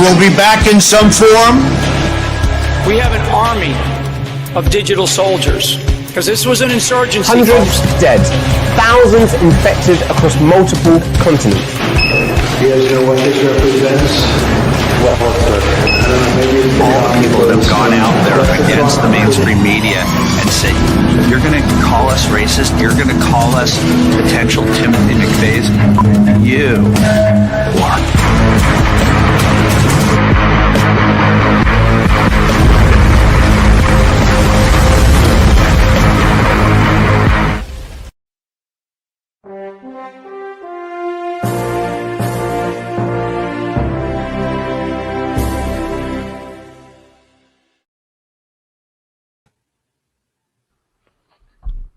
will be back in some form. We have an army of digital soldiers because this was an insurgency. Hundreds dead, thousands infected across multiple continents. You guys know what this represents? All people that have gone out there against the mainstream media and said, you're going to call us racist, you're going to call us potential Timothy McVeighs, you are.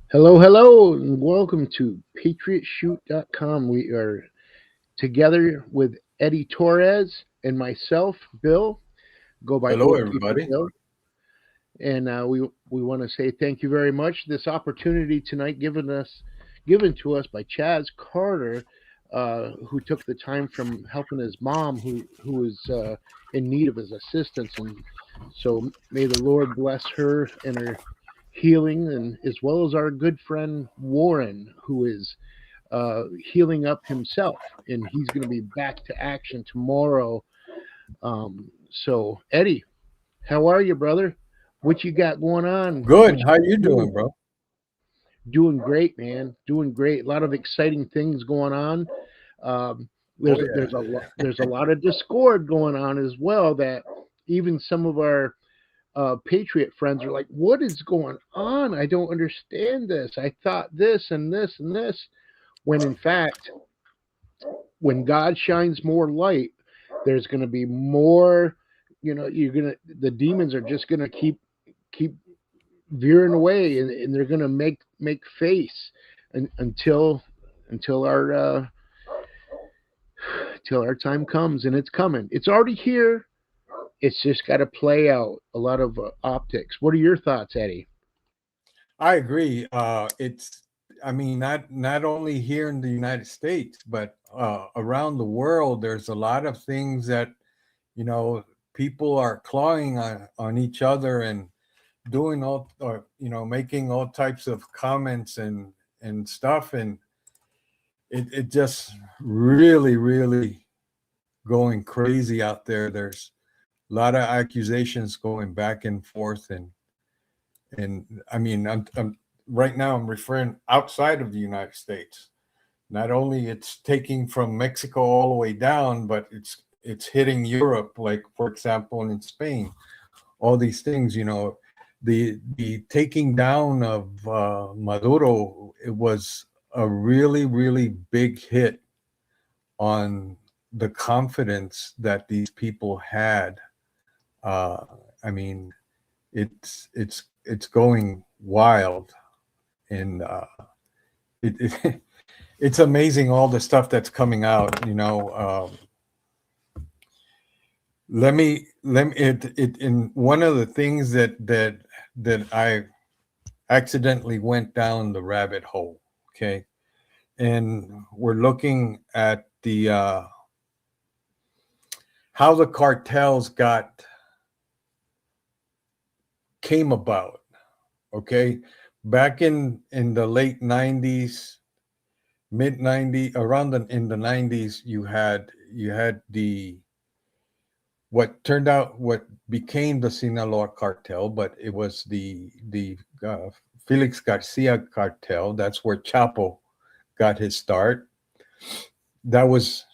Hello, and welcome to PatriotShoot.com. We are together with Eddie Torres and myself, Bill. Go by Hello, everybody. Bill. And we want to say thank you very much. This opportunity tonight given to us by Chaz Carter, who took the time from helping his mom, who is in need of his assistance. And so may the Lord bless her and her healing, and as well as our good friend Warren, who is healing up himself, and he's going to be back to action tomorrow. So Eddie, how are you, brother? What you got going on? Good. How you doing, bro? Doing great, man. Doing great. A lot of exciting things going on. There's a lot of discord going on as well, that even some of our Patriot friends are like, what is going on? I don't understand this. I thought this and this and this. When in fact, when God shines more light, there's going to be more, the demons are just going to keep veering away, and they're going to make face until our time comes, and it's coming. It's already here. It's just got to play out a lot of optics. What are your thoughts, Eddie? I agree. Not only here in the United States, but around the world, there's a lot of things that, people are clawing on each other and doing making all types of comments and stuff. And it just really, really going crazy out there. There's a lot of accusations going back and forth, and I'm right now I'm referring outside of the United States. Not only it's taking from Mexico all the way down, but it's hitting Europe, like for example in Spain. All these things, the taking down of Maduro, it was a really, really big hit on the confidence that these people had. It's going wild, and it's amazing all the stuff that's coming out. In one of the things that I accidentally went down the rabbit hole. Okay, and we're looking at the how the cartels came about. Okay, back in the late 90s, mid 90s, in the 90s, you had the what became the Sinaloa cartel, but it was the Felix Garcia cartel. That's where Chapo got his start. That was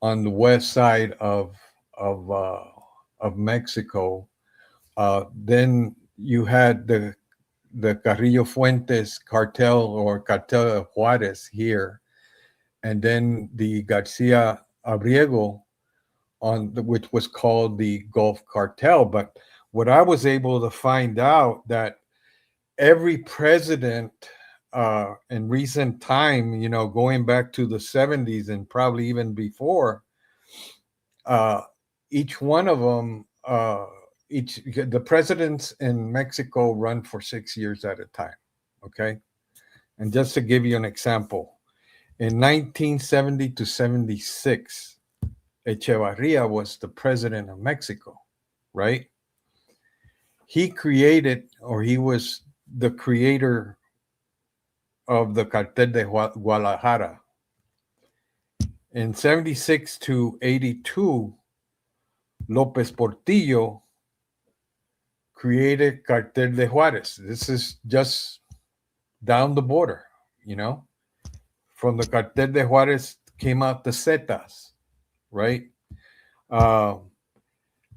on the west side of Mexico. Then you had the Carrillo Fuentes cartel, or Cartel de Juarez, here, and then the Garcia Abriego, which was called the Gulf Cartel. But what I was able to find out, that every president in recent time, going back to the 70s and probably even before, each one of them, the presidents in Mexico run for 6 years at a time. Okay. And just to give you an example, in 1970 to 76, Echevarria was the president of Mexico, right? He created, or he was the creator of the Cartel de Guadalajara. In 76 to 82, López Portillo created Cartel de Juárez. This is just down the border, you know. From the Cartel de Juárez came out the Zetas, right?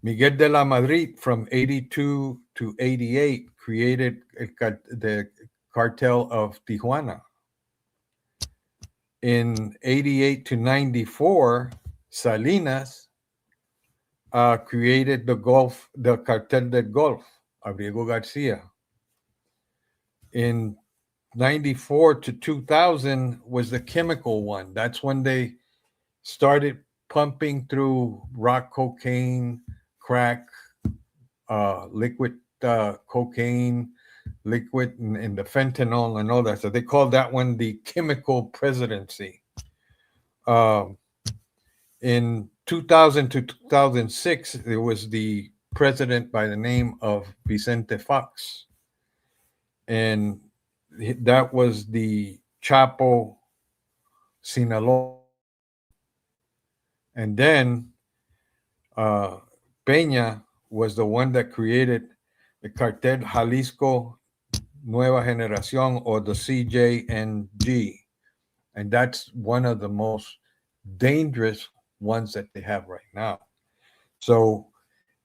Miguel de la Madrid from 82 to 88 created the Cartel of Tijuana. In 88 to 94, Salinas created the Cartel del Golf, Abrigo Garcia. In 94 to 2000 was the chemical one. That's when they started pumping through rock cocaine, crack, liquid cocaine, liquid, and the fentanyl and all that. So they called that one the chemical presidency. In 2000 to 2006, there was the president by the name of Vicente Fox. And that was the Chapo Sinaloa. And then Peña was the one that created the Cartel Jalisco Nueva Generación, or the CJNG. And that's one of the most dangerous ones that they have right now. So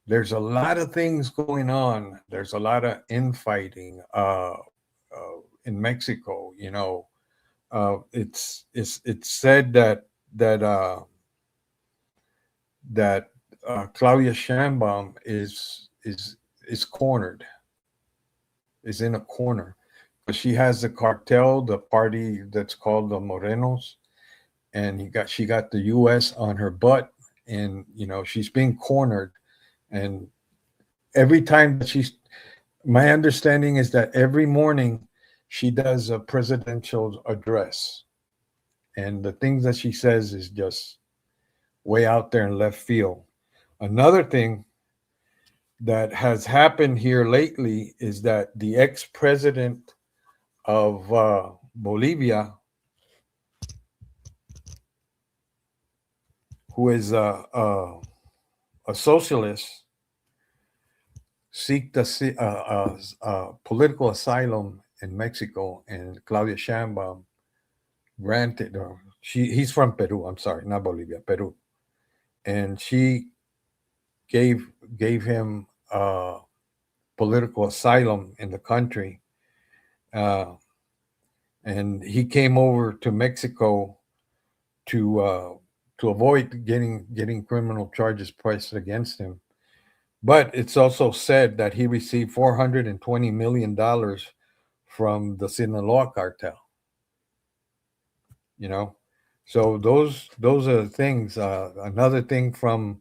there's a lot of things going on. There's a lot of infighting in Mexico. You know, it's said that Claudia Sheinbaum is cornered, is in a corner, because she has the cartel, the party that's called the Morenos, and she got the U.S. on her butt, and you know she's being cornered. And every time that my understanding is that every morning she does a presidential address, and the things that she says is just way out there in left field. Another thing that has happened here lately is that the ex-president of Bolivia, who is a socialist, seeked a political asylum in Mexico, and Claudia Sheinbaum granted, or he's from Peru, I'm sorry, not Bolivia, Peru. And she gave him political asylum in the country. And he came over to Mexico to avoid getting criminal charges pressed against him. But it's also said that he received $420 million from the Sinaloa cartel. You know, so those are the things. Another thing from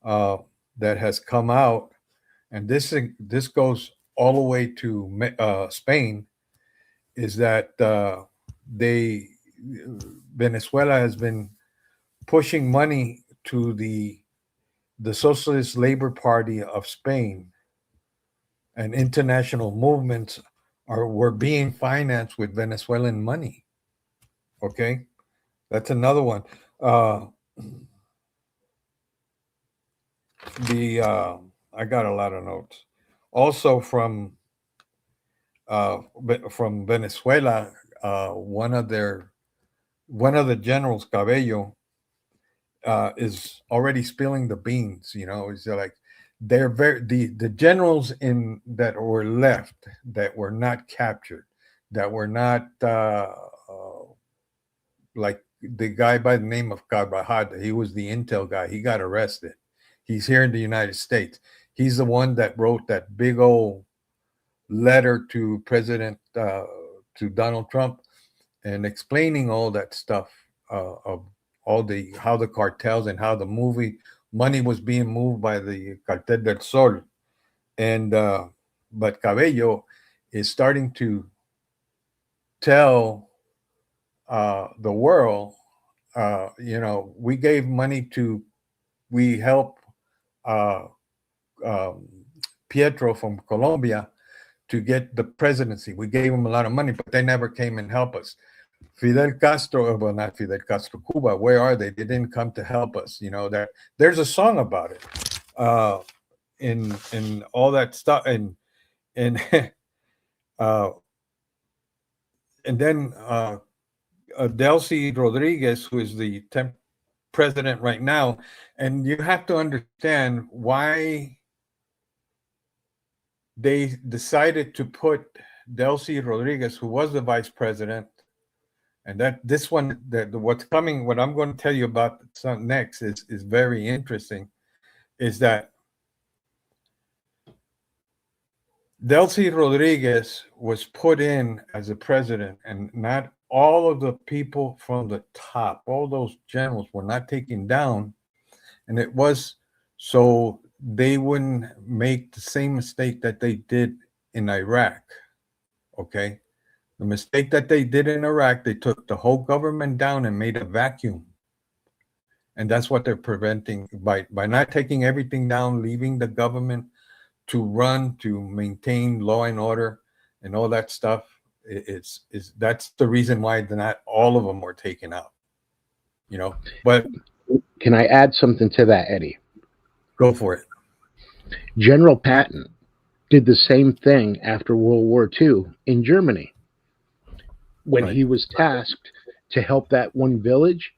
that has come out, and this goes all the way to Spain, is that Venezuela has been pushing money to the Socialist Labor Party of Spain, and international movements were being financed with Venezuelan money. Okay, that's another one. I got a lot of notes. Also from Venezuela, one of the generals, Cabello, is already spilling the beans. You know, it's like they're the generals that were left, that were not captured, that were not like the guy by the name of Carvajal. He was the intel guy. He got arrested. He's here in the United States. He's the one that wrote that big old letter to to Donald Trump, and explaining all that stuff of how the cartels and how the money was being moved by the Cartel del Sol. And but Cabello is starting to tell the world, you know, we gave money to we help uh, um, Pietro from Colombia to get the presidency. We gave him a lot of money, but they never came and help us. Fidel Castro, well, not Fidel Castro, Cuba, where are they? They didn't come to help us. You know, that there's a song about it, in all that stuff, and uh, and then Delcy Rodriguez, who is the president right now, and you have to understand why they decided to put Delcy Rodriguez, who was the vice president, and that this one, that what's coming, what I'm going to tell you about next is very interesting, is that Delcy Rodriguez was put in as a president, and not all of the people from the top, all those generals were not taken down, and it was so they wouldn't make the same mistake that they did in Iraq. Okay, the mistake that they did in Iraq, they took the whole government down and made a vacuum, and that's what they're preventing by not taking everything down, leaving the government to run, to maintain law and order and all that stuff. That's the reason why not all of them were taken out, you know. But Can I add something to that, Eddie? go for it. General Patton did the same thing after World War II in Germany. When Right. he was tasked to help that one village,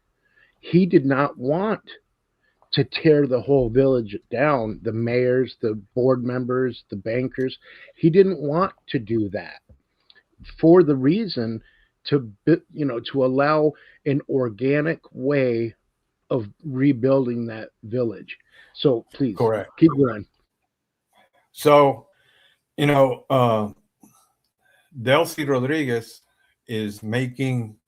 he did not want to tear the whole village down, the mayors, the board members, the bankers. He didn't want to do that for the reason to allow an organic way of rebuilding that village. So please, Correct. keep going. So, you know, Delcy Rodriguez is making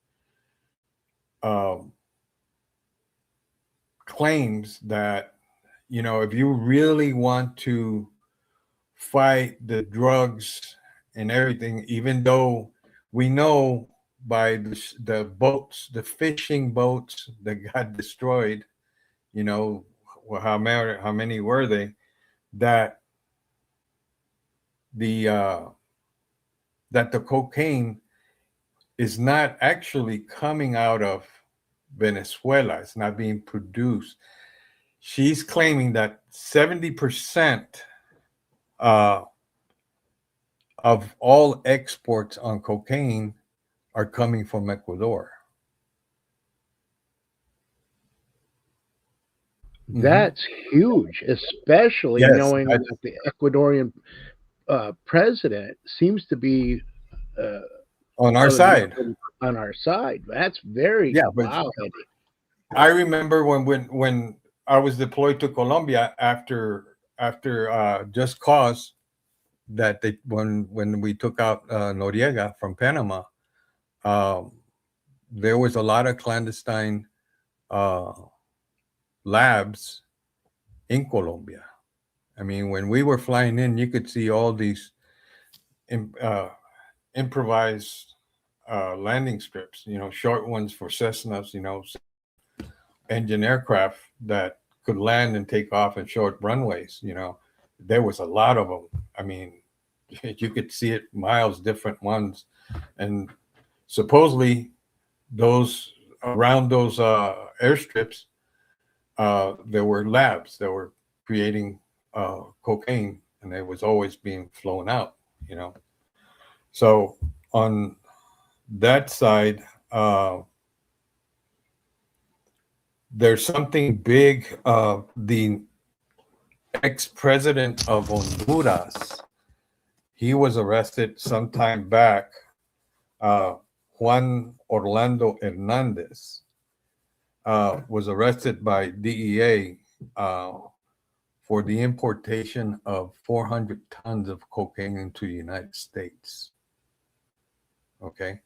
claims that, you know, if you really want to fight the drugs and everything, even though we know by the boats, the fishing boats that got destroyed, you know, how many were they, that the cocaine is not actually coming out of Venezuela. It's not being produced. She's claiming that 70% of all exports on cocaine are coming from Ecuador. That's huge, especially Yes, knowing that the Ecuadorian president seems to be on our side. On our side. That's very wow, Eddie. I remember when I was deployed to Colombia after Just Cause, that when we took out Noriega from Panama, there was a lot of clandestine labs in Colombia. I mean, when we were flying in, you could see all these improvised landing strips, you know, short ones for Cessnas, you know, engine aircraft that could land and take off in short runways. You know, there was a lot of them. I mean, you could see it miles, different ones. And supposedly those around those airstrips, there were labs that were creating cocaine, and it was always being flown out, you know. So on that side, there's something big. The ex-president of Honduras, he was arrested some time back. Juan Orlando Hernandez was arrested by DEA for the importation of 400 tons of cocaine into the United States. Okay.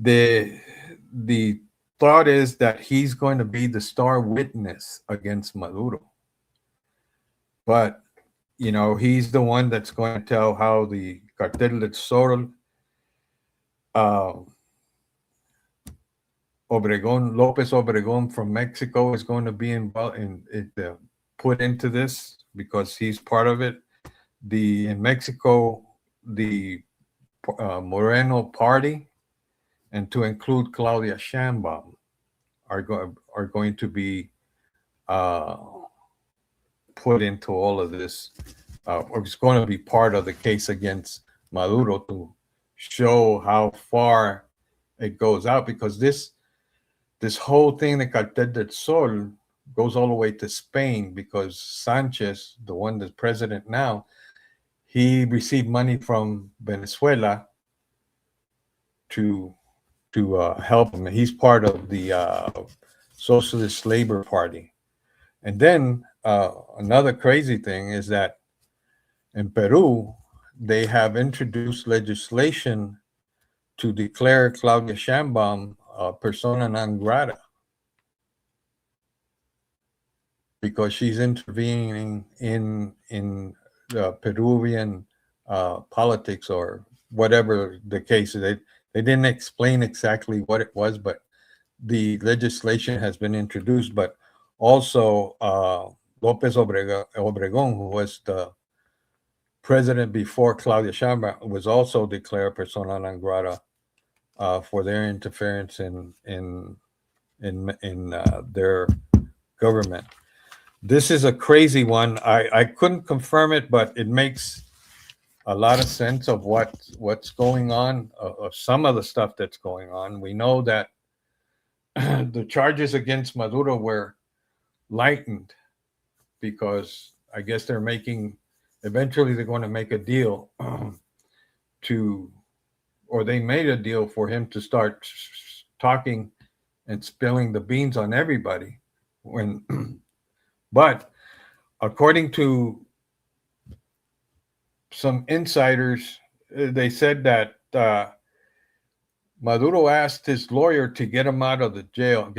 The thought is that he's going to be the star witness against Maduro. But, you know, he's the one that's going to tell how the Cartel del Sol Obregón, Lopez Obregón from Mexico is going to be involved in it, put into this because he's part of it. In Mexico, the Moreno party, and to include Claudia Sheinbaum, are going to be put into all of this, or it's going to be part of the case against Maduro to show how far it goes out, because this whole thing, the Cartel del Sol, goes all the way to Spain, because Sanchez, the one that's president now, he received money from Venezuela to help him. He's part of the Socialist Labor Party. And then another crazy thing is that in Peru, they have introduced legislation to declare Claudia Sheinbaum persona non grata because she's intervening in the Peruvian politics, or whatever the case is. They didn't explain exactly what it was, but the legislation has been introduced. But also Lopez Obregón, who was the president before Claudia Sheinbaum, was also declared persona non grata for their interference in their government. This is a crazy one. I couldn't confirm it, but it makes a lot of sense of what's going on, of some of the stuff that's going on. We know that the charges against Maduro were lightened because I guess eventually they're going to make a deal or they made a deal for him to start talking and spilling the beans on everybody. But according to some insiders, they said that Maduro asked his lawyer to get him out of the jail,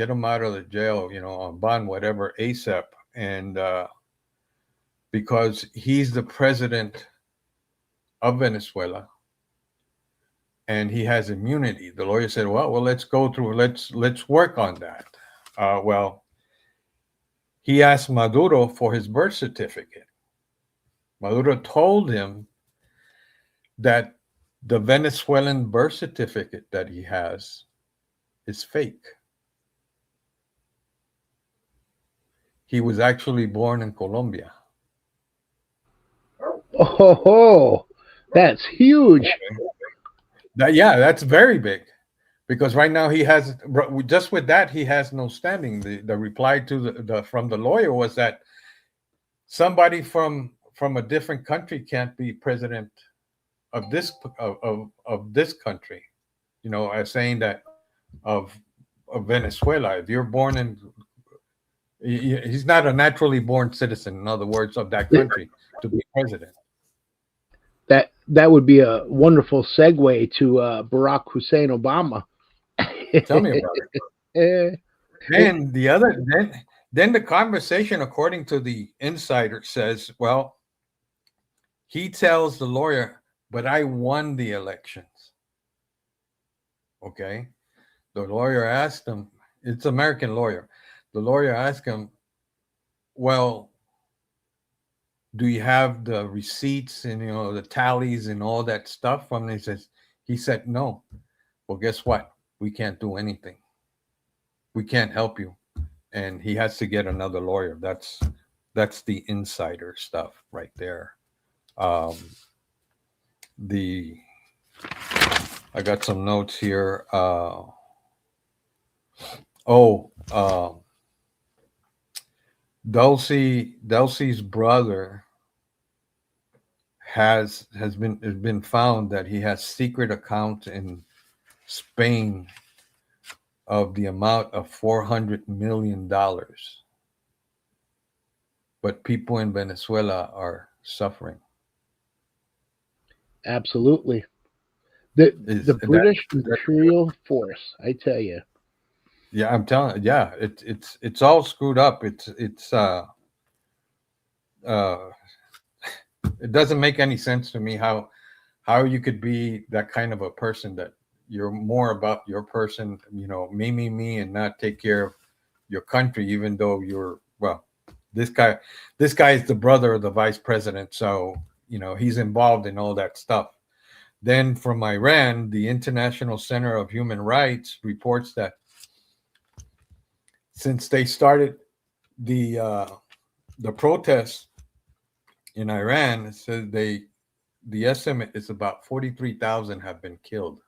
on bond, whatever, ASAP. And because he's the president of Venezuela and he has immunity. The lawyer said, well, let's work on that. Well, he asked Maduro for his birth certificate. Maduro told him that the Venezuelan birth certificate that he has is fake. He was actually born in Colombia. Oh, that's huge. That's very big, because right now he has, just with that, he has no standing. The reply to from the lawyer was that somebody from a different country can't be president of this country, as saying that of Venezuela. If you're born in, he's not a naturally born citizen, in other words, of that country to be president. That would be a wonderful segue to Barack Hussein Obama. Tell me about it. And then the conversation, according to the insider, says, well, he tells the lawyer, but I won the elections. Okay. The lawyer asked him, it's an American lawyer. The lawyer asked him, well, do you have the receipts and, the tallies and all that stuff from him? He said, no. Well, guess what? We can't do anything. We can't help you. And he has to get another lawyer. That's the insider stuff right there. I got some notes here. Dulce's brother has been found that he has secret accounts in Spain of the amount of $400 million. But people in Venezuela are suffering. Absolutely. The British imperial force, I tell you. Yeah, I'm telling you, yeah, it's all screwed up. It doesn't make any sense to me how you could be that kind of a person that you're more about your person, me, and not take care of your country, even though this guy is the brother of the vice president, so he's involved in all that stuff. Then from Iran, the International Center of Human Rights reports that since they started the protests in Iran, it says the estimate is about 43,000 have been killed,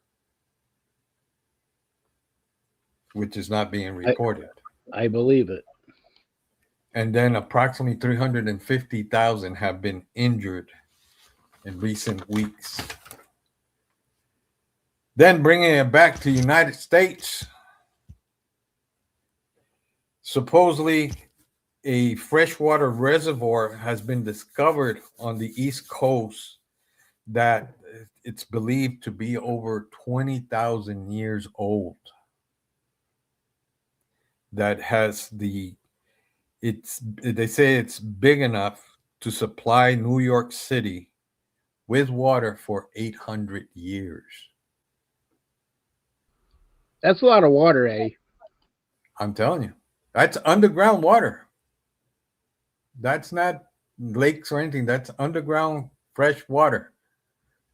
which is not being reported. I believe it. And then approximately 350,000 have been injured in recent weeks. Then bringing it back to the United States, supposedly a freshwater reservoir has been discovered on the East Coast that it's believed to be over 20,000 years old. That has they say it's big enough to supply New York City with water for 800 years. That's a lot of water, eh? I'm telling you, that's underground water. That's not lakes or anything. That's underground fresh water.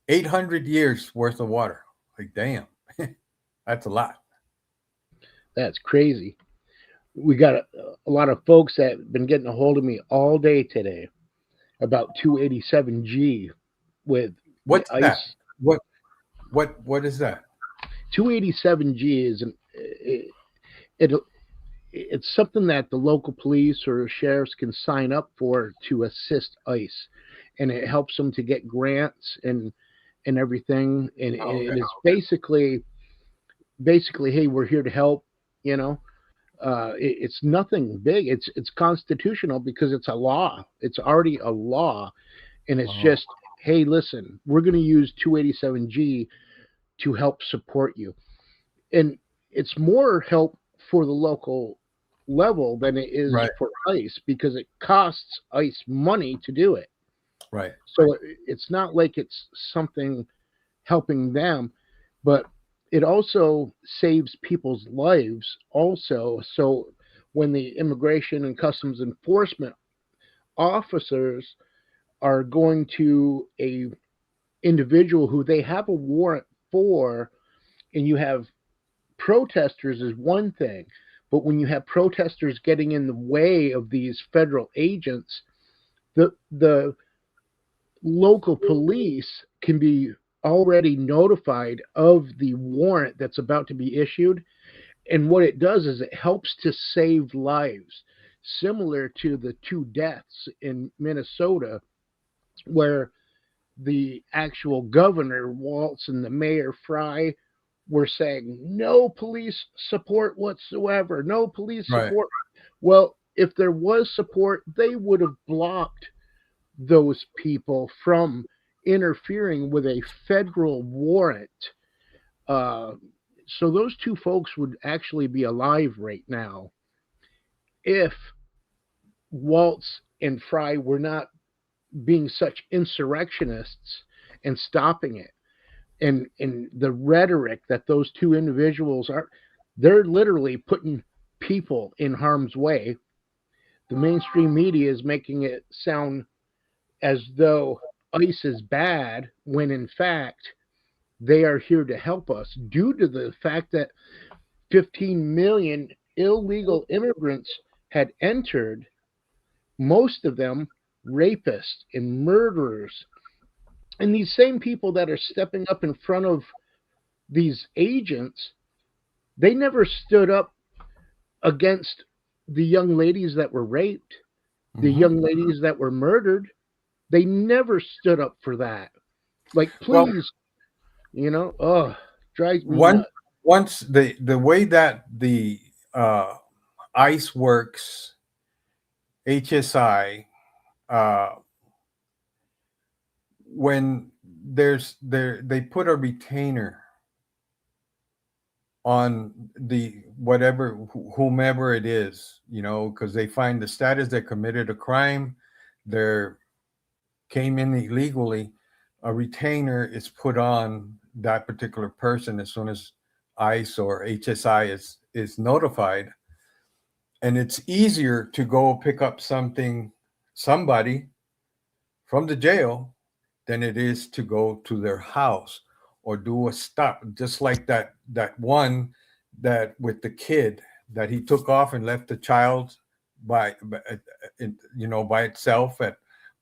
800 years worth of water. Like, damn, that's a lot. That's crazy. We got a lot of folks that have been getting a hold of me all day today about 287G with What's ice. that? What is that? 287G is it's something that the local police or sheriffs can sign up for to assist ICE, and it helps them to get grants and everything. And it is basically, hey, we're here to help. It's nothing big. It's constitutional because it's a law. It's already a law, and it's just, hey, listen, we're going to use 287G to help support you. And it's more help for the local level than it is for ICE, because it costs ICE money to do it. Right. So it's not like it's something helping them, but it also saves people's lives also. So when the immigration and customs enforcement officers are going to a individual who they have a warrant for, and you have protesters is one thing, but when you have protesters getting in the way of these federal agents, the local police can be already notified of the warrant that's about to be issued. And what it does is it helps to save lives, similar to the 2 deaths in Minnesota, where the actual governor, Walz, and the mayor, Fry, were saying no police support whatsoever, no police support. Right. Well, if there was support, they would have blocked those people from interfering with a federal warrant. So those 2 folks would actually be alive right now if Walz and Fry were not being such insurrectionists and stopping it. And the rhetoric that those 2 individuals are, they're literally putting people in harm's way. The mainstream media is making it sound as though ICE is bad, when in fact they are here to help us, due to the fact that 15 million illegal immigrants had entered, most of them rapists and murderers. And these same people that are stepping up in front of these agents, they never stood up against the young ladies that were raped, the young ladies that were murdered. They never stood up for that. Like, please, drives me nuts. Once the way that the ICE works, HSI, when they put a retainer on the whomever it is, because they find the status that committed a crime, they came in illegally, a retainer is put on that particular person as soon as ICE or HSI is notified, and it's easier to go pick up somebody from the jail than it is to go to their house or do a stop, just like that one that with the kid that he took off and left the child by itself at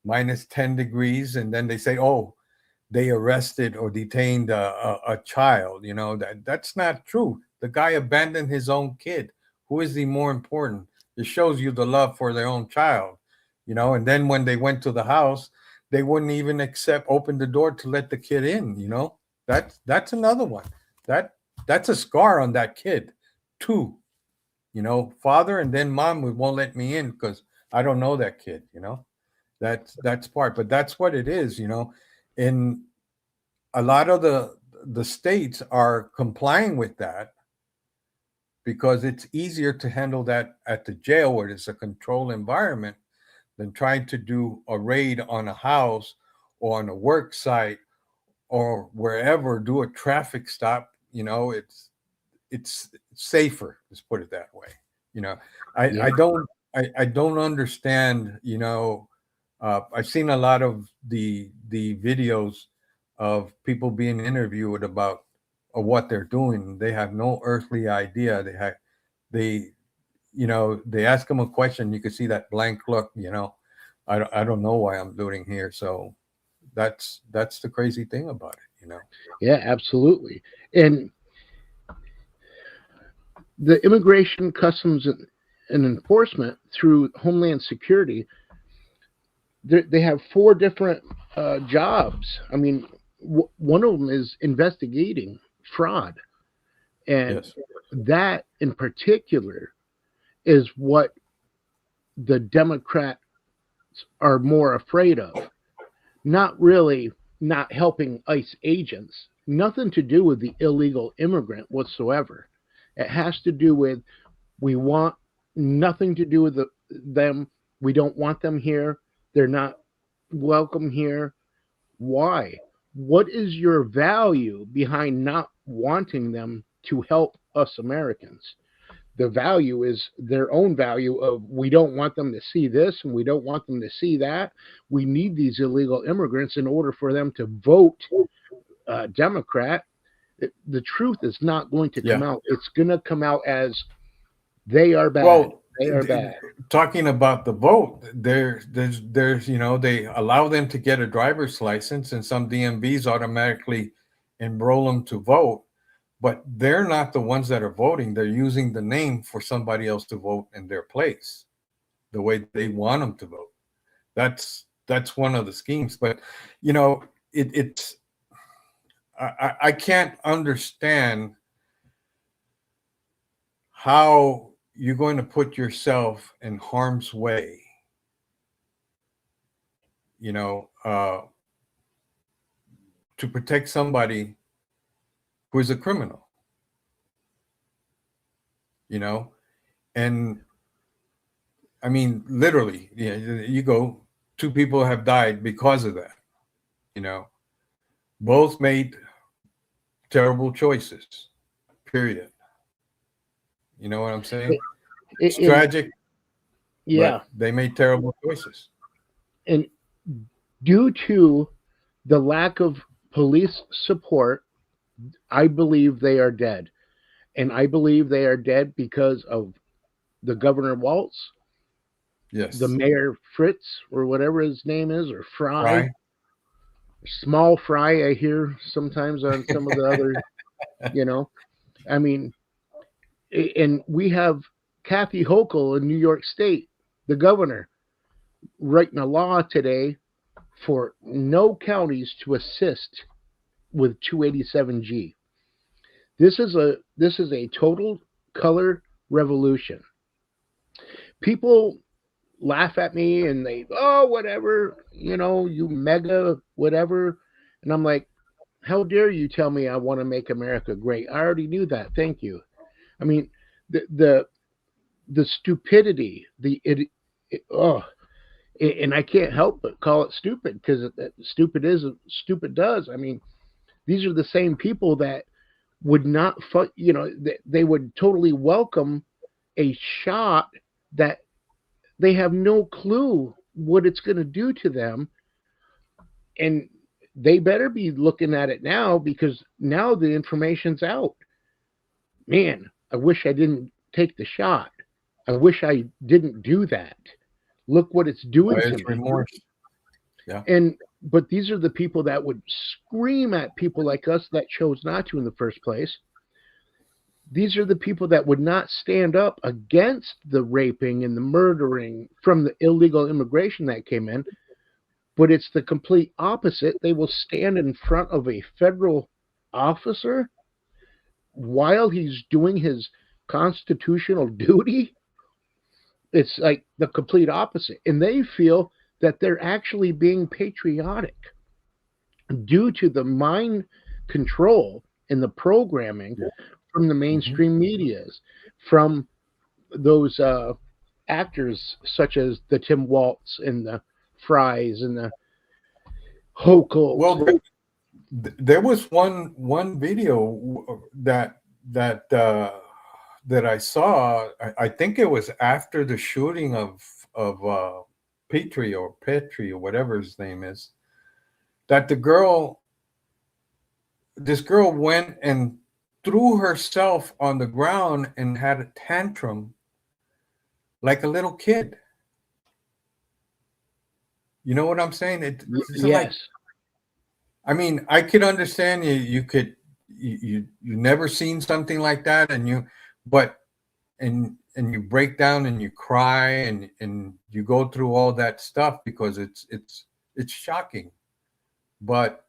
minus 10 degrees, and then they say, oh, they arrested or detained a child. That's not true. The guy abandoned his own kid. Who is he more important? It shows you the love for their own child, and then when they went to the house, they wouldn't even open the door to let the kid in. That's another one. That's a scar on that kid too. Father and then mom won't let me in because I don't know that kid. That's part, but that's what it is. In a lot of the states are complying with that because it's easier to handle that at the jail where it's a controlled environment than trying to do a raid on a house or on a work site or wherever, do a traffic stop. It's safer, let's put it that way. I don't understand. I've seen a lot of the videos of people being interviewed about what they're doing. They have no earthly idea. They ask them a question, you can see that blank look. I don't know why I'm doing here. So that's the crazy thing about it. Yeah, absolutely. And the Immigration, Customs, and Enforcement through Homeland Security, they have 4 different jobs. I mean, one of them is investigating fraud, and Yes. that in particular is what the Democrats are more afraid of. Not really not helping ICE agents, nothing to do with the illegal immigrant whatsoever. It has to do with, we want nothing to do with them. We don't want them here. They're not welcome here. Why? What is your value behind not wanting them to help us Americans? The value is their own value of, we don't want them to see this and we don't want them to see that. We need these illegal immigrants in order for them to vote Democrat. The truth is not going to come out. It's going to come out as they are bad. Well, they are bad. Talking about the vote, there's they allow them to get a driver's license, and some DMVs automatically enroll them to vote, but they're not the ones that are voting. They're using the name for somebody else to vote in their place, the way they want them to vote. That's one of the schemes. But it's I can't understand how you're going to put yourself in harm's way, to protect somebody who is a criminal, and I mean, literally, you go, 2 people have died because of that, both made terrible choices, period. You know what I'm saying? It's tragic. Yeah. They made terrible choices. And due to the lack of police support, I believe they are dead. And I believe they are dead because of the Governor Waltz, Yes. the Mayor Fritz, or whatever his name is, or Fry. Small Fry, I hear sometimes on some of the other, I mean, and we have Kathy Hochul in New York State, the governor, writing a law today for no counties to assist with 287G. This is a total color revolution. People laugh at me and they, oh, whatever, you mega whatever. And I'm like, how dare you tell me I want to make America great? I already knew that. Thank you. I mean, the stupidity, And I can't help but call it stupid, because stupid is stupid does. I mean, these are the same people that would not, they would totally welcome a shot that they have no clue what it's going to do to them. And they better be looking at it now, because now the information's out. Man, I wish I didn't take the shot. I wish I didn't do that. Look what it's doing to me. Remorse. Yeah. But these are the people that would scream at people like us that chose not to in the first place. These are the people that would not stand up against the raping and the murdering from the illegal immigration that came in. But it's the complete opposite. They will stand in front of a federal officer while he's doing his constitutional duty. It's like the complete opposite. And they feel that they're actually being patriotic due to the mind control and the programming from the mainstream medias, from those actors such as the Tim Waltz and the Fries and the Hochul. Well, there was one video that I saw. I think it was after the shooting of Petrie or whatever his name is, that this girl went and threw herself on the ground and had a tantrum like a little kid. You know what I'm saying? It's yes. Like, I mean, I could understand you never seen something like that, and you break down and you cry and you go through all that stuff because it's shocking. But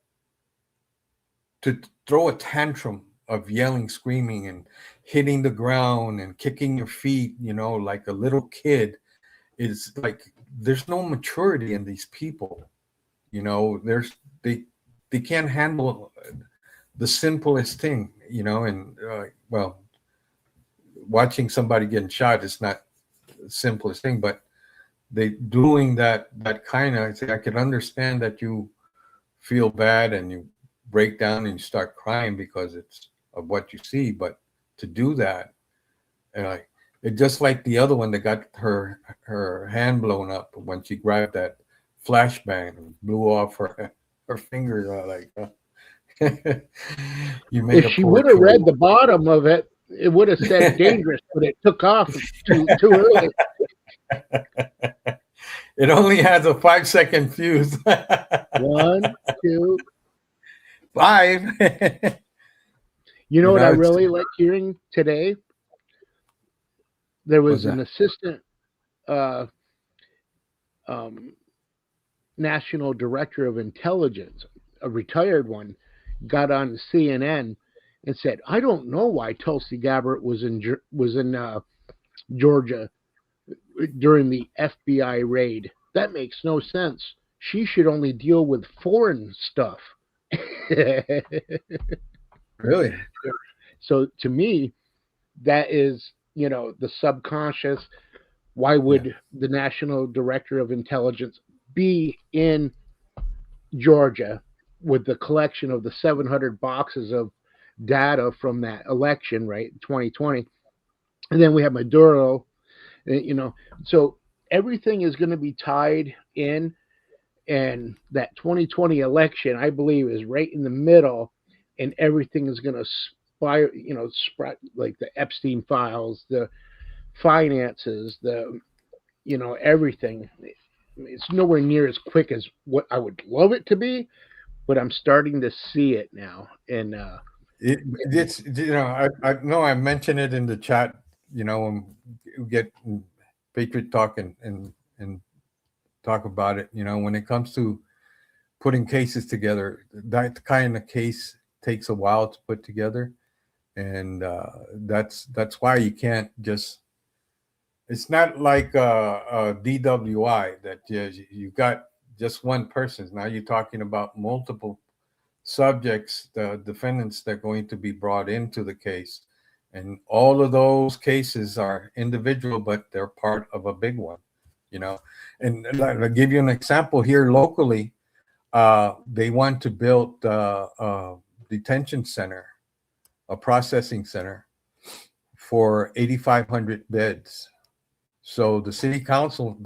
to throw a tantrum of yelling, screaming, and hitting the ground and kicking your feet, like a little kid, is like, there's no maturity in these people. They can't handle the simplest thing, and well, watching somebody getting shot is not the simplest thing, but they doing that kind of, I can understand that you feel bad and you break down and you start crying because it's of what you see, but to do that, it just like the other one that got her hand blown up when she grabbed that flashbang and blew off her finger. You made. If she would have read the bottom of it, it would have said dangerous, but it took off too early. It only has a 5-second fuse. 1, 2, 5. You know what I really like hearing today? There was an assistant national director of intelligence, a retired one, got on CNN and said, "I don't know why Tulsi Gabbard was in Georgia during the FBI raid. That makes no sense. She should only deal with foreign stuff." Really? So to me, that is, the subconscious. Why would the national director of intelligence be in Georgia with the collection of the 700 boxes of data from that election, right, 2020? And then we have Maduro, so everything is going to be tied in. And that 2020 election, I believe, is right in the middle, and everything is going to spread, like the Epstein files, the finances, everything. It's nowhere near as quick as what I would love it to be, but I'm starting to see it now. And it's I know I mentioned it in the chat. When we get Patriot Talk and talk about it. When it comes to putting cases together, that kind of case takes a while to put together, and that's why you can't just. It's not like a DWI that you got just one person. Now you're talking about multiple subjects, the defendants that are going to be brought into the case, and all of those cases are individual, but they're part of a big one. you know. And I'll give you an example here locally. They want to build a detention center, a processing center for 8,500 beds. So the city council,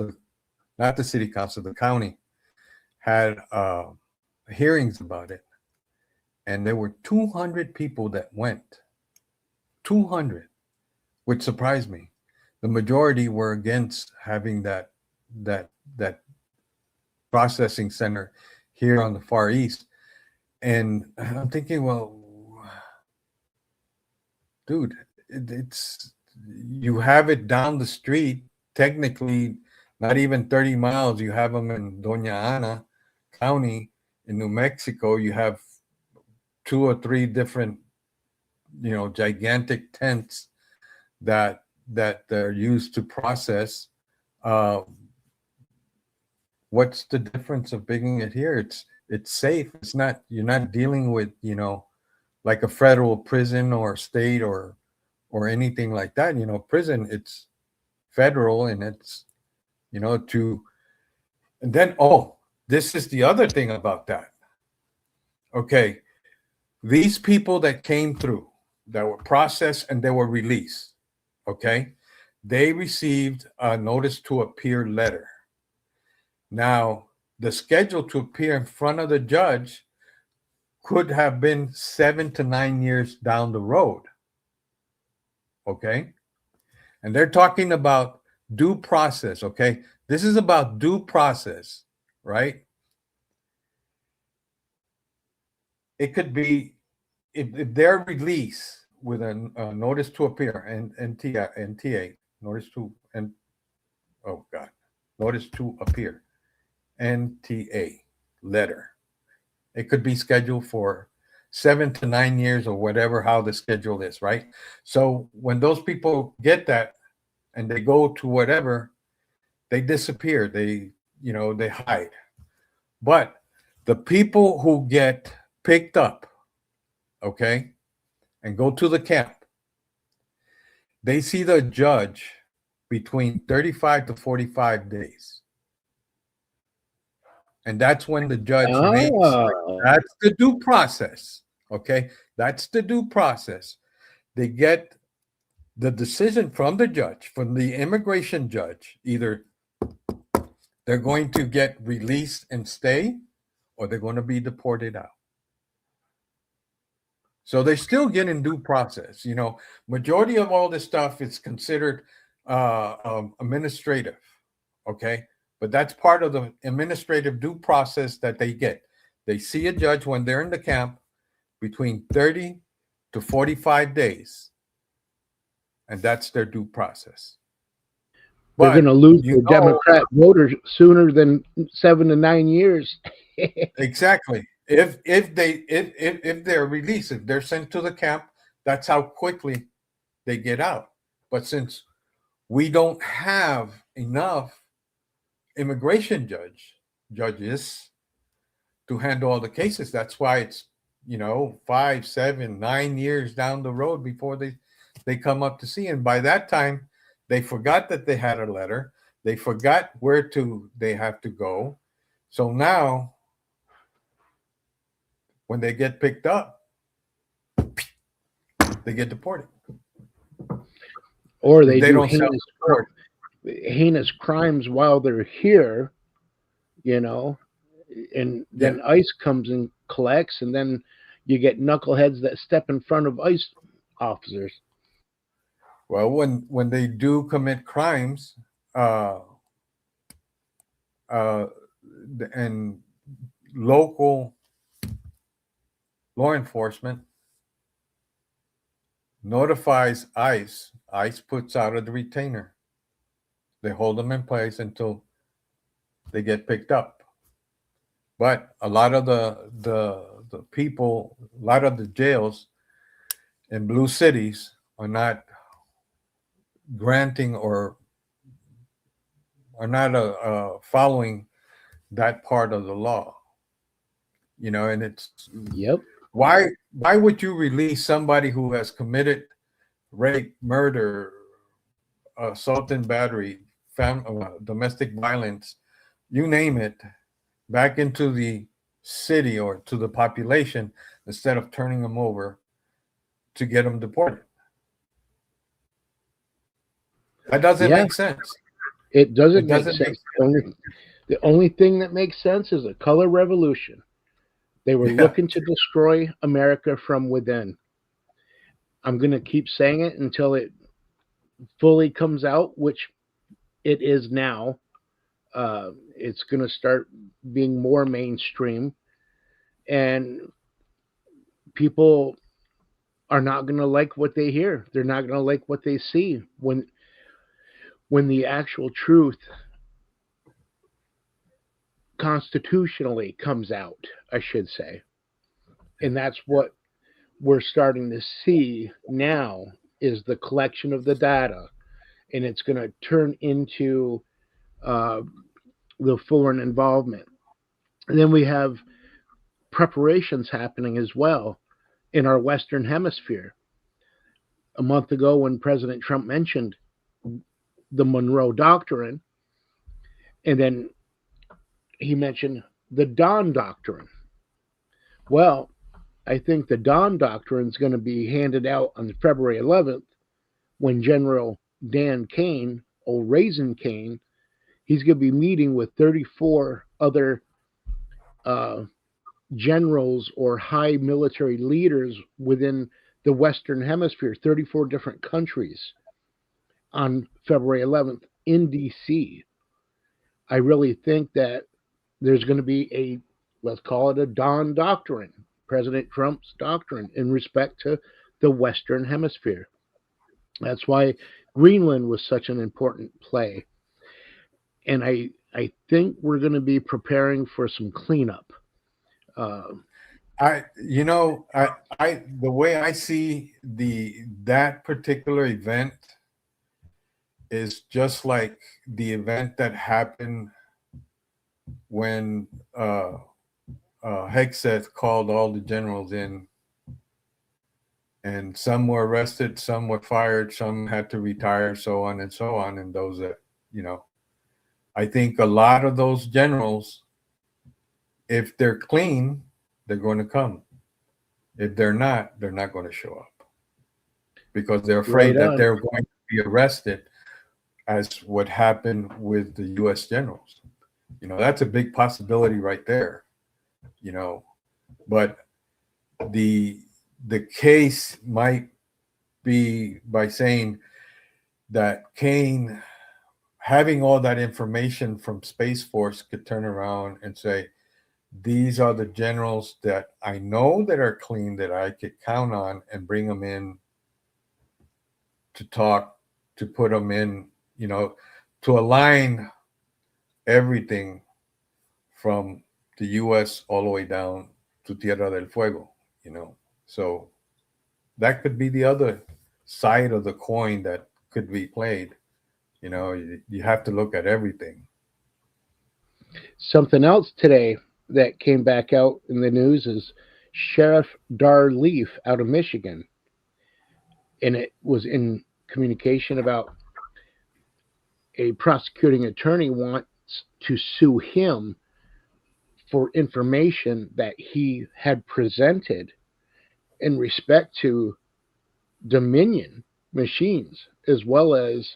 not the city council, the county had hearings about it. And there were 200 people that went. 200, which surprised me. The majority were against having that processing center here on the Far East. And I'm thinking, well, dude, it's you have it down the street, technically not even 30 miles. You have them in Doña Ana County in New Mexico. You have 2 or 3 different, gigantic tents that are used to process. What's the difference of bringing it here? It's safe. It's not, you're not dealing with, like a federal prison or state or anything like that. Prison, it's federal, and it's, and then, this is the other thing about that. Okay. These people that came through, that were processed and they were released, okay, they received a notice to appear letter. Now, the schedule to appear in front of the judge could have been 7 to 9 years down the road, okay? And they're talking about due process, okay? This is about due process, right? It could be, if they're released with a notice to appear, and NTA, notice to, and notice to appear, NTA letter. It could be scheduled for 7 to 9 years or whatever, how the schedule is, right? So when those people get that and they go to whatever, they disappear. They hide. But the people who get picked up, okay, and go to the camp, they see the judge between 35 to 45 days. And that's when the judge makes, that's the due process, okay? That's the due process. They get the decision from the judge, from the immigration judge. Either they're going to get released and stay, or they're going to be deported out. So they still get in due process. Majority of all this stuff is considered administrative, okay? But that's part of the administrative due process that they get. They see a judge when they're in the camp between 30 to 45 days, and that's their due process. We're going to lose the Democrat voters sooner than 7 to 9 years. Exactly. If they're released, if they're sent to the camp, that's how quickly they get out. But since we don't have enough immigration judges to handle all the cases, that's why it's 5, 7, 9 years down the road before they come up to see. And by that time, they forgot that they had a letter. They forgot where they have to go. So now, when they get picked up, they get deported. Or they do don't heinous crimes while they're here, and then ICE comes and collects, and then you get knuckleheads that step in front of ICE officers. Well, when they do commit crimes, and local law enforcement notifies ICE. ICE puts out a retainer. They hold them in place until they get picked up. But a lot of the people, a lot of the jails in blue cities are not granting or are not following that part of the law. And it's yep. Why would you release somebody who has committed rape, murder, assault and battery domestic violence, you name it, back into the city or to the population instead of turning them over to get them deported. That doesn't Yeah. make sense. It doesn't, It doesn't make sense. The only thing that makes sense is a color revolution. They were Yeah. looking to destroy America from within. I'm going to keep saying it until it fully comes out, which it is now. It's going to start being more mainstream, and people are not going to like what they hear. They're not going to like what they see when the actual truth constitutionally comes out, I should say. And that's what we're starting to see now, is the collection of the data, and it's going to turn into the foreign involvement. And then we have preparations happening as well in our Western Hemisphere. A month ago, when President Trump mentioned the Monroe Doctrine, and then he mentioned the Dawn Doctrine. Well, I think the Dawn Doctrine is going to be handed out on February 11th when General Dan Kane, or Raisin Kane, he's going to be meeting with 34 other generals or high military leaders within the Western Hemisphere, 34 different countries, on February 11th in D.C. I really think that there's going to be a, let's call it a Dawn Doctrine, President Trump's doctrine in respect to the Western Hemisphere. That's why Greenland was such an important play. And I think we're going to be preparing for some cleanup. The way I see that particular event is just like the event that happened when Hegseth called all the generals in, and some were arrested, some were fired, some had to retire, so on and so on. And those that, I think a lot of those generals, if they're clean, they're going to come. If they're not going to show up because they're afraid that they're going to be arrested, as what happened with the U.S. generals. That's a big possibility right there. But the case might be by saying that Kane, having all that information from Space Force, could turn around and say, these are the generals that I know that are clean, that I could count on, and bring them in to talk, to put them in, to align everything from the U.S. all the way down to Tierra del Fuego, So that could be the other side of the coin that could be played. You have to look at everything. Something else today that came back out in the news is Sheriff Dar Leaf out of Michigan. And it was in communication about a prosecuting attorney wants to sue him for information that he had presented in respect to Dominion machines, as well as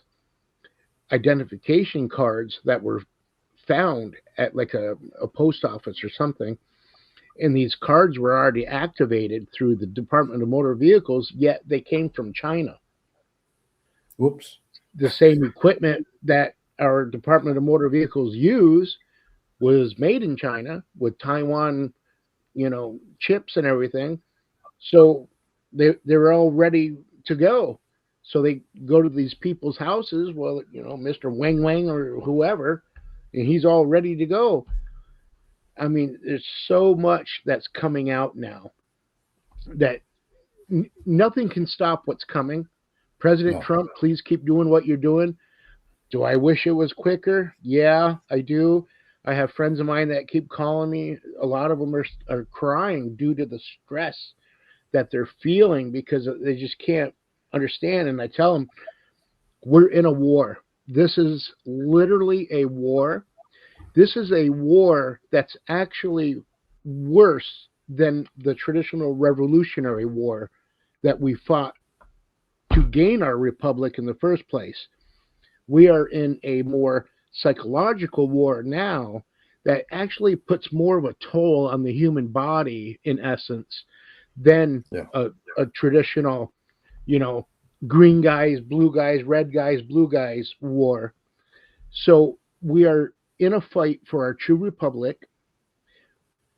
identification cards that were found at like a post office or something. And these cards were already activated through the Department of Motor Vehicles, yet they came from China. Whoops. The same equipment that our Department of Motor Vehicles use was made in China with Taiwan, chips and everything. So they're all ready to go. So they go to these people's houses, well, Mr. Wang Wang or whoever, and he's all ready to go. I mean, there's so much that's coming out now that nothing can stop what's coming. President Trump, please keep doing what you're doing. Do I wish it was quicker? Yeah, I do. I have friends of mine that keep calling me. A lot of them are crying due to the stress that they're feeling because they just can't understand. And I tell them, we're in a war. This is literally a war. This is a war that's actually worse than the traditional Revolutionary War that we fought to gain our republic in the first place. We are in a more psychological war now that actually puts more of a toll on the human body, in essence, than a traditional, green guys, blue guys, red guys, blue guys war. So we are in a fight for our true republic.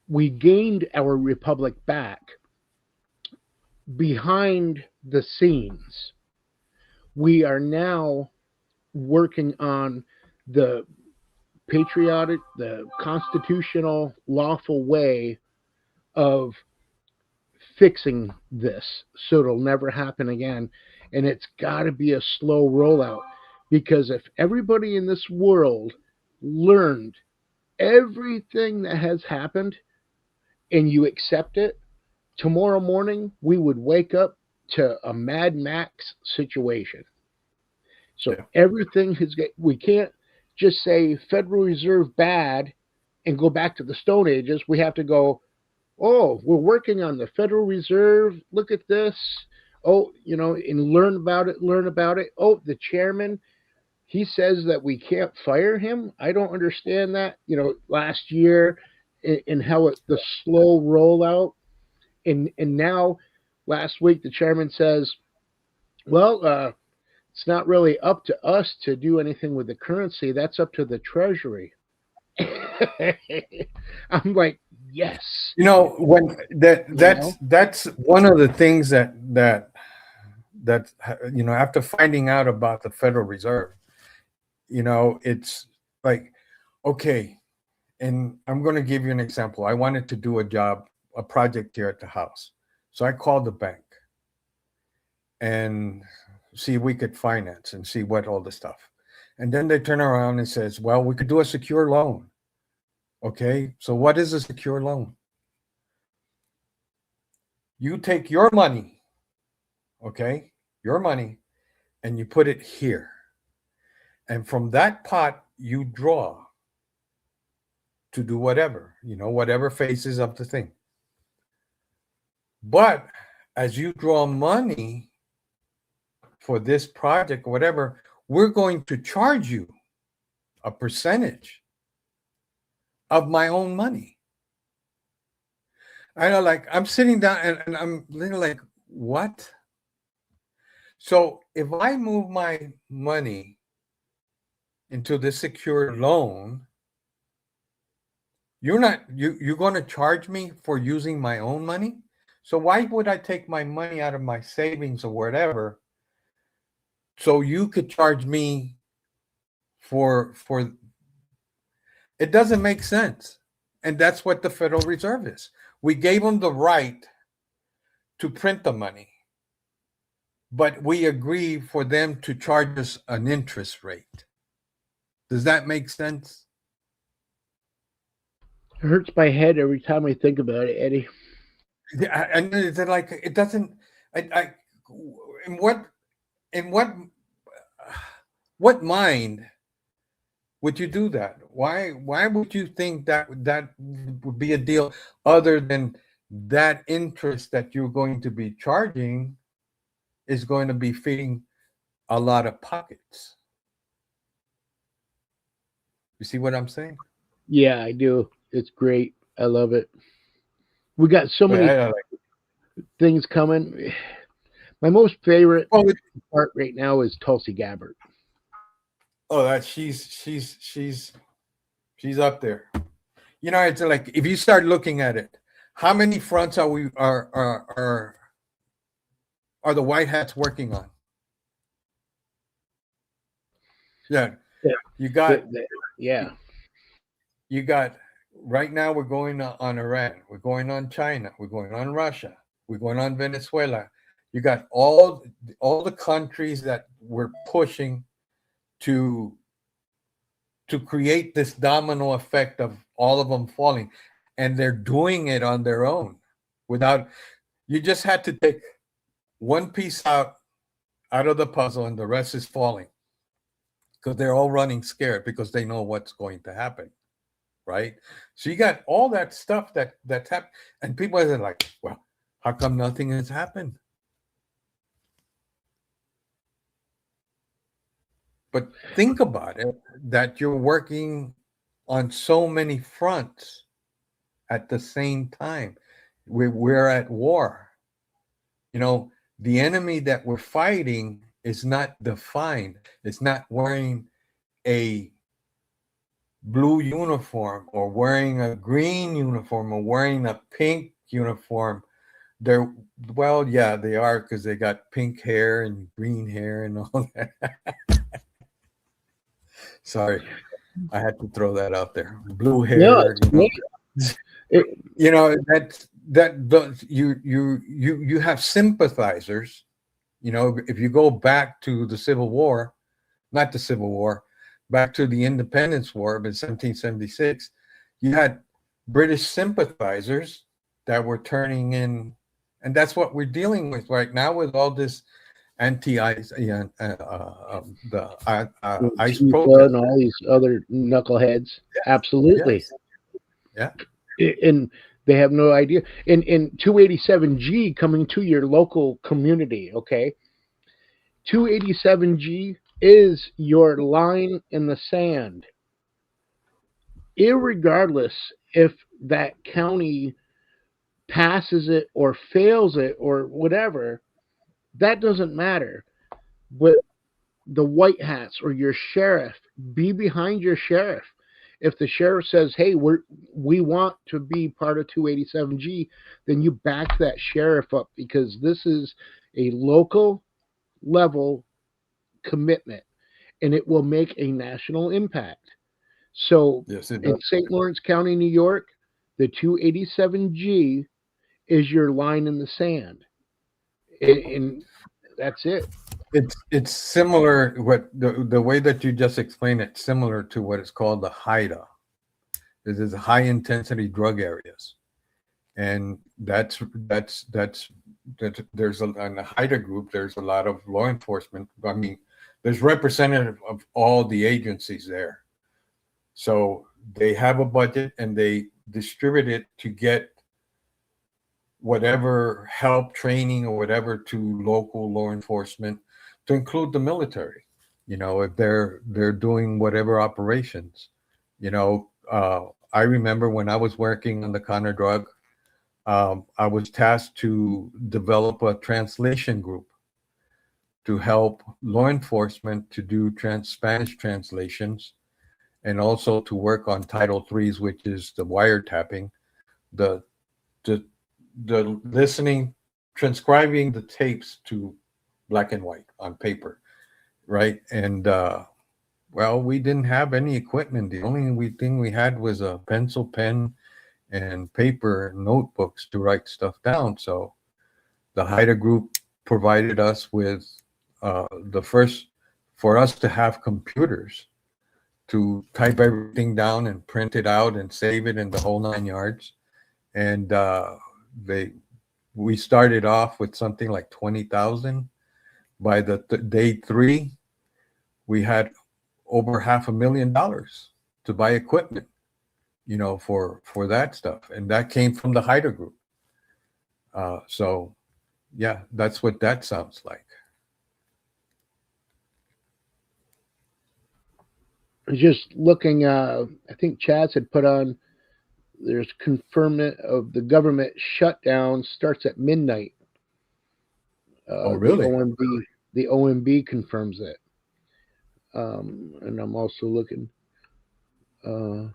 We gained our republic back. Behind the scenes, we are now working on the patriotic, the constitutional, lawful way of fixing this so it'll never happen again. And it's got to be a slow rollout, because if everybody in this world learned everything that has happened and you accept it, tomorrow morning we would wake up to a Mad Max situation. So everything is, we can't just say Federal Reserve bad and go back to the Stone Ages. We have to go, oh, we're working on the Federal Reserve. Look at this. Oh, and learn about it. Oh, the chairman, he says that we can't fire him. I don't understand that. Last year and how the slow rollout. And now last week, the chairman says, well, it's not really up to us to do anything with the currency. That's up to the Treasury. I'm like, yes. When that's one of the things that after finding out about the Federal Reserve, it's like, okay, and I'm going to give you an example. I wanted to do a project here at the house. So I called the bank and see if we could finance and see what all the stuff. And then they turn around and says, well, we could do a secure loan. Okay, so what is a secure loan? You take your money, okay, your money, and you put it here. And from that pot, you draw to do whatever, whatever phases of the thing. But as you draw money for this project or whatever, we're going to charge you a percentage of my own money. I know, like, I'm sitting down and I'm literally like, what? So if I move my money into this secure loan, you're going to charge me for using my own money? So why would I take my money out of my savings or whatever so you could charge me for it? Doesn't make sense. And that's what the Federal Reserve is. We gave them the right to print the money, but we agree for them to charge us an interest rate. Does that make sense? It hurts my head every time I think about it, Eddie. And it's like, it doesn't. In what mind would you do that? Why would you think that would be a deal other than that interest that you're going to be charging is going to be feeding a lot of pockets? You see what I'm saying? Yeah, I do. It's great. I love it. We got so many things coming. My most favorite part right now is Tulsi Gabbard. Oh, that she's up there. It's like, if you start looking at it, how many fronts are the white hats working on? Yeah. You got You got, right now we're going on Iran, we're going on China, we're going on Russia, we're going on Venezuela. You got all the countries that we're pushing to create this domino effect of all of them falling, and they're doing it on their own without. You just had to take one piece out of the puzzle and the rest is falling. because they're all running scared because they know what's going to happen, right? So you got all that stuff that's happened, and people are like, well, how come nothing has happened? But think about it, that you're working on so many fronts at the same time. We're at war. You know, the enemy that we're fighting is not defined. It's not wearing a blue uniform or wearing a green uniform or wearing a pink uniform. They're, well, yeah, they are, because they got pink hair and green hair and all that. Sorry, I had to throw that out there. Blue hair. Yeah, it's great. You know, you have sympathizers. You know, if you go back to the Civil War, not the Civil War, back to the Independence War in 1776, you had British sympathizers that were turning in, and that's what we're dealing with right now with all this anti-ice, the ice protest and all these other knuckleheads. Yeah. Absolutely. Yes. Yeah. And they have no idea. In 287G coming to your local community, okay? 287G is your line in the sand. Irregardless if that county passes it or fails it or whatever, that doesn't matter. But the white hats or your sheriff, be behind your sheriff. If the sheriff says, hey, we want to be part of 287G, then you back that sheriff up, because this is a local level commitment and it will make a national impact. So yes, in St. Lawrence County, New York, the 287G is your line in the sand. And that's it. It's similar, what the way that you just explained it, similar to what is called the HIDA. This is high intensity drug areas, and that's there's in the HIDA group. There's a lot of law enforcement. I mean, there's representative of all the agencies there, so they have a budget and they distribute it to get whatever help, training, or whatever to local law enforcement, to include the military. You know, if they're doing whatever operations. You know, I remember when I was working on the Conner drug, I was tasked to develop a translation group to help law enforcement to do Spanish translations, and also to work on Title IIIs, which is the wiretapping, the listening, transcribing the tapes to black and white on paper, right? And well, we didn't have any equipment. The only thing we had was a pencil, pen, and paper notebooks to write stuff down. So the HIDA group provided us with the first, for us to have computers to type everything down and print it out and save it in the whole 9 yards. And we started off with something like 20,000. By the day 3, we had over $500,000 to buy equipment, you know, for that stuff, and that came from the HIDA group. So, yeah, that's what that sounds like. Just looking, I think Chaz had put on, there's confirmation of the government shutdown starts at midnight. Oh, really? The OMB confirms it. And I'm also looking. And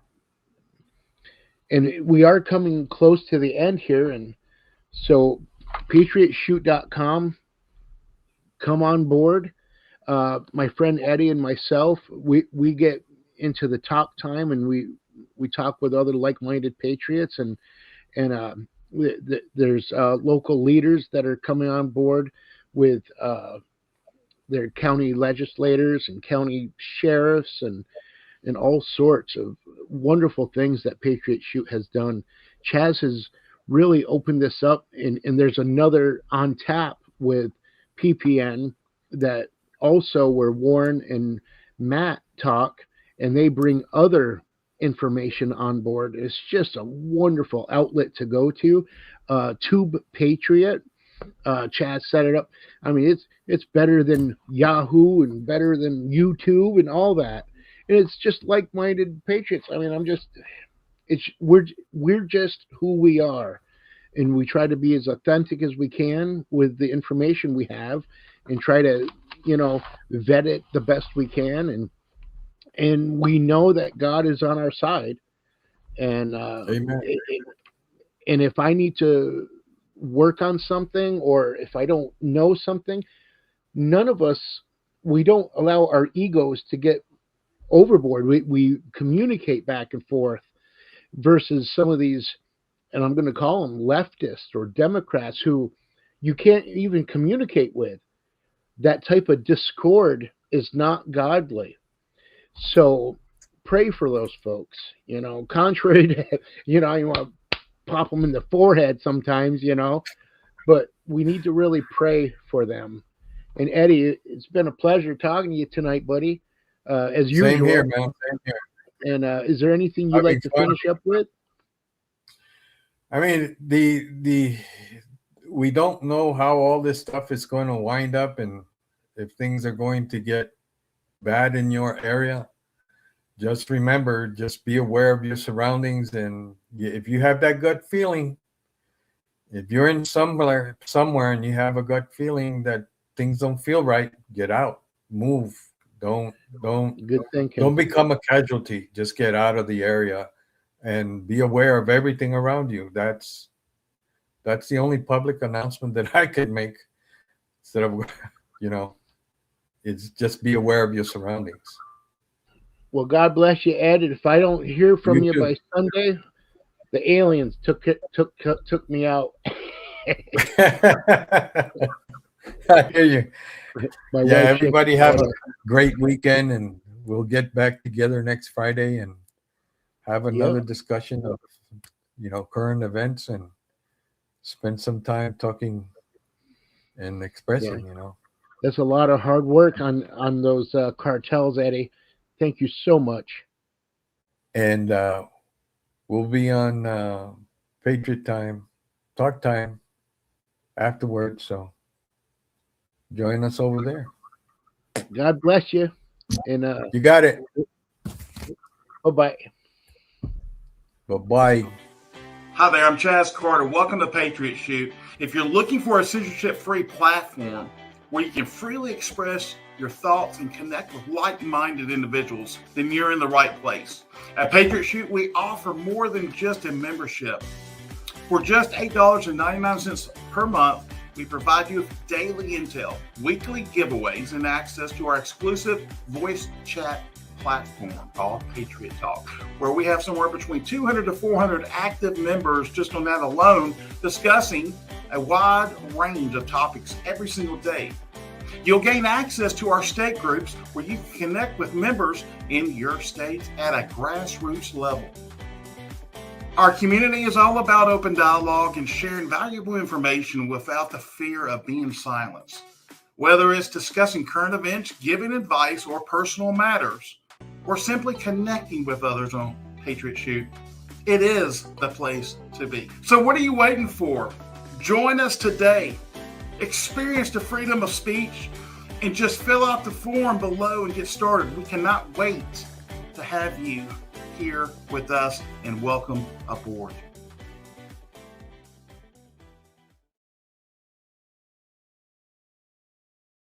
we are coming close to the end here. And so PatriotShoot.com, come on board. My friend Eddie and myself, we get into the talk time, and we talk with other like-minded patriots, and there's local leaders that are coming on board with their county legislators and county sheriffs and all sorts of wonderful things that Patriot Shoot has done. Chaz has really opened this up, and there's another on tap with PPN that also where Warren and Matt talk, and they bring other information on board. It's just a wonderful outlet to go to. Tube Patriot, Chad set it up. I mean, it's better than Yahoo and better than YouTube and all that. And it's just like-minded patriots. I mean, we're just who we are, and we try to be as authentic as we can with the information we have, and try to, vet it the best we can, and we know that God is on our side, and Amen. and if I need to work on something, or if I don't know something, none of us, we don't allow our egos to get overboard. We communicate back and forth, versus some of these, and I'm going to call them leftists or Democrats, who you can't even communicate with. That type of discord is not godly. So pray for those folks, contrary to, you want to pop them in the forehead sometimes, but we need to really pray for them. And Eddie, it's been a pleasure talking to you tonight, buddy. As usual. Same here, man. Same here. And is there anything you'd like to finish up with? I mean, we don't know how all this stuff is going to wind up, and if things are going to get bad in your area. Just remember, just be aware of your surroundings, and if you have that gut feeling, if you're in somewhere and you have a gut feeling that things don't feel right, get out, move. Don't Good thinking. Don't become a casualty. Just get out of the area and be aware of everything around you. That's the only public announcement that I could make, instead of, it's just be aware of your surroundings. Well, God bless you, Ed. And if I don't hear from you too. by Sunday, the aliens took me out. I hear you. My Yeah, wife everybody shipped- have a great weekend, and we'll get back together next Friday and have another discussion of, current events, and spend some time talking and expressing, That's a lot of hard work on those cartels, Eddie. Thank you so much. And we'll be on Patriot Time, Talk Time afterwards, so join us over there. God bless you. And You got it. bye-bye. Bye-bye. Hi there, I'm Chaz Carter. Welcome to Patriot Shoot. If you're looking for a censorship-free platform where you can freely express your thoughts and connect with like-minded individuals, then you're in the right place. At Patriot Shoot, we offer more than just a membership. For just $8.99 per month, we provide you with daily intel, weekly giveaways, and access to our exclusive voice chat platform called Patriot Talk, where we have somewhere between 200 to 400 active members just on that alone, discussing a wide range of topics every single day. You'll gain access to our state groups, where you can connect with members in your state at a grassroots level. Our community is all about open dialogue and sharing valuable information without the fear of being silenced. Whether it's discussing current events, giving advice, or personal matters, or simply connecting with others on Patriot Shoot, it is the place to be. So what are you waiting for? Join us today. Experience the freedom of speech, and just fill out the form below and get started. We cannot wait to have you here with us, and welcome aboard.